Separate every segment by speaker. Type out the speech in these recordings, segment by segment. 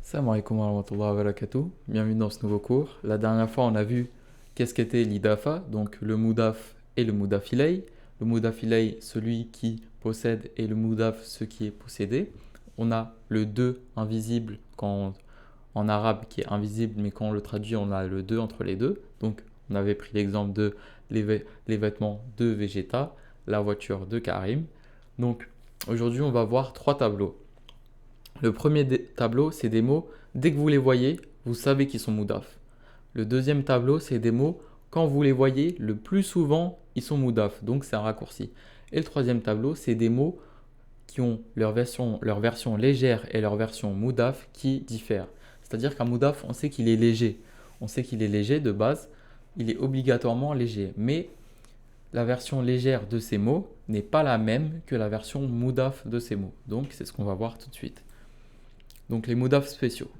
Speaker 1: Salam alaikum wa rahmatullahi wa barakatuh. Bienvenue dans ce nouveau cours. La dernière fois, on a vu qu'est-ce qu'était l'idafa, donc le moudaf et le moudaf ilay. Le moudaf ilay, celui qui possède, et le moudaf, ce qui est possédé. On a le 2 invisible en arabe qui est invisible, mais quand on le traduit, on a le 2 entre les deux. Donc, on avait pris l'exemple de les vêtements de Vegeta, la voiture de Karim. Donc, aujourd'hui, on va voir 3 tableaux. Le premier tableau, c'est des mots, dès que vous les voyez, vous savez qu'ils sont moudaf. Le deuxième tableau, c'est des mots, quand vous les voyez, le plus souvent, ils sont moudaf, donc c'est un raccourci. Et le troisième tableau, c'est des mots qui ont leur version légère et leur version moudaf qui diffèrent. C'est-à-dire qu'un moudaf, on sait qu'il est léger. On sait qu'il est léger de base, il est obligatoirement léger. Mais la version légère de ces mots n'est pas la même que la version moudaf de ces mots. Donc c'est ce qu'on va voir tout de suite. Donc les moudaf spéciaux.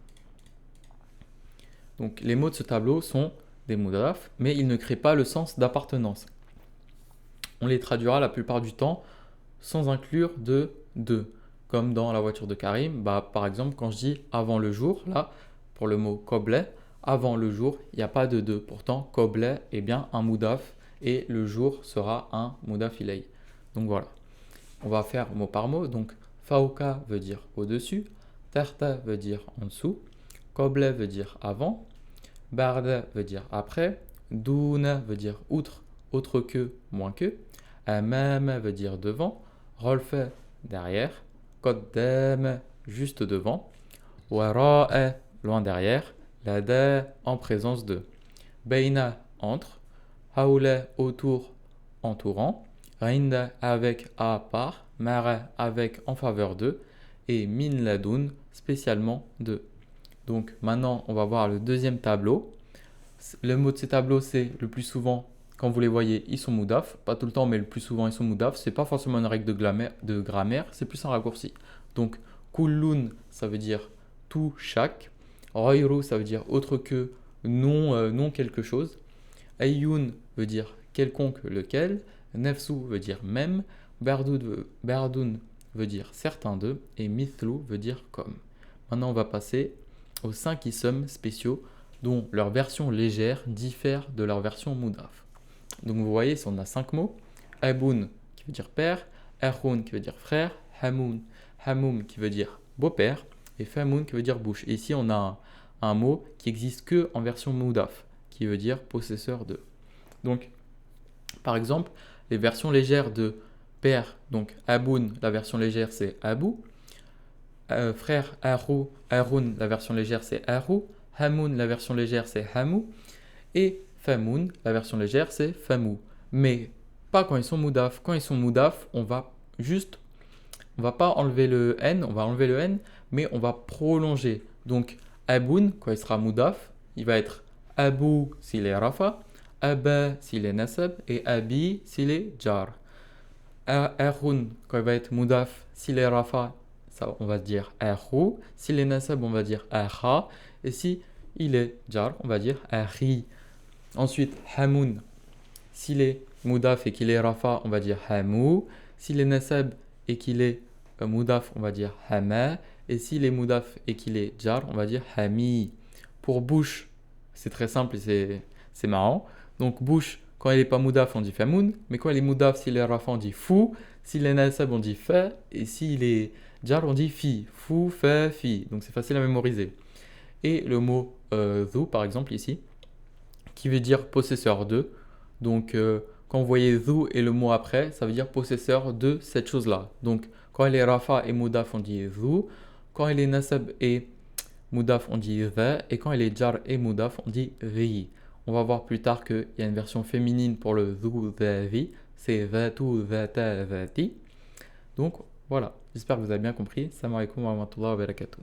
Speaker 1: Donc les mots de ce tableau sont des moudaf, mais ils ne créent pas le sens d'appartenance. On les traduira la plupart du temps sans inclure de comme dans la voiture de Karim. Par exemple, quand je dis avant le jour, là, pour le mot koblet, avant le jour, il n'y a pas de. Pourtant, koblet est bien un moudaf et le jour sera un moudaf ilay. Donc voilà. On va faire mot par mot. Donc fauka veut dire au-dessus, tarta veut dire en dessous, koble veut dire avant, barda veut dire après, douna veut dire outre, autre que, moins que, amam veut dire devant, rolfe derrière, koddam juste devant, wara'a loin derrière, lada en présence de, beina entre, haoula autour, entourant, rinda avec à part, mara avec en faveur de, et min ladoun spécialement de. Donc maintenant, on va voir le deuxième tableau. Le mot de ces tableaux, c'est le plus souvent, quand vous les voyez, ils sont moudaf. Pas tout le temps, mais le plus souvent, ils sont moudaf. C'est pas forcément une règle de grammaire, c'est plus un raccourci. Donc, kullun, ça veut dire tout, chaque. Roiru, ça veut dire autre que, non, non quelque chose. Ayyun veut dire quelconque, lequel. Nefsu veut dire même. Bardun veut dire certains d'eux. Et mithlu veut dire comme. Maintenant, on va passer aux 5 isms spéciaux dont leur version légère diffère de leur version moudaf. Donc vous voyez, on a 5 mots. Aboun qui veut dire père, Erhoun qui veut dire frère, Hamoum qui veut dire beau-père, et Famoun qui veut dire bouche. Et ici, on a un mot qui existe que en version moudaf, qui veut dire possesseur de. Donc, par exemple, les versions légères de père, donc Aboun, la version légère c'est Abou, frère Haroun, la version légère c'est Harou, Hamoun, la version légère c'est Hamou, et Famoun, la version légère c'est Famou. Mais pas quand ils sont moudaf. Quand ils sont moudaf, on va pas enlever le N, on va enlever le N, mais on va prolonger. Donc Aboun, quand il sera moudaf, il va être Abou s'il est Rafa, Abba s'il est Nasab, et Abi s'il est Jar. Erhoun, quand il va être moudaf, s'il est Rafa, ça, on va dire Erhou. S'il est Nasab, on va dire Erha. Et si il est Jar, on va dire Erhi. Ensuite, Hamoun, s'il est moudaf et qu'il est Rafa, on va dire Hamou. S'il est Nasab et qu'il est moudaf, on va dire Hama. Et s'il est moudaf et qu'il est Jar, on va dire Hami. Pour bouche, c'est très simple et c'est marrant. Donc bouche, quand il n'est pas moudaf, on dit famoun. Mais quand il est moudaf, s'il est rafa, on dit fou. S'il est nasab, on dit fa. Et s'il est jar, on dit fi. Fou, fa, fi. Donc c'est facile à mémoriser. Et le mot dhu, par exemple, ici, qui veut dire possesseur de. Donc quand vous voyez dhu et le mot après, ça veut dire possesseur de cette chose-là. Donc quand il est rafa et moudaf, on dit dhu. Quand il est nasab et moudaf, on dit dha. Et quand il est jar et moudaf, on dit ri. On va voir plus tard qu'il y a une version féminine pour le dhu, dhavi. C'est dhatu, dhata, dhati. Donc voilà, j'espère que vous avez bien compris. Salam alaikum wa rahmatullahi wa barakatuh.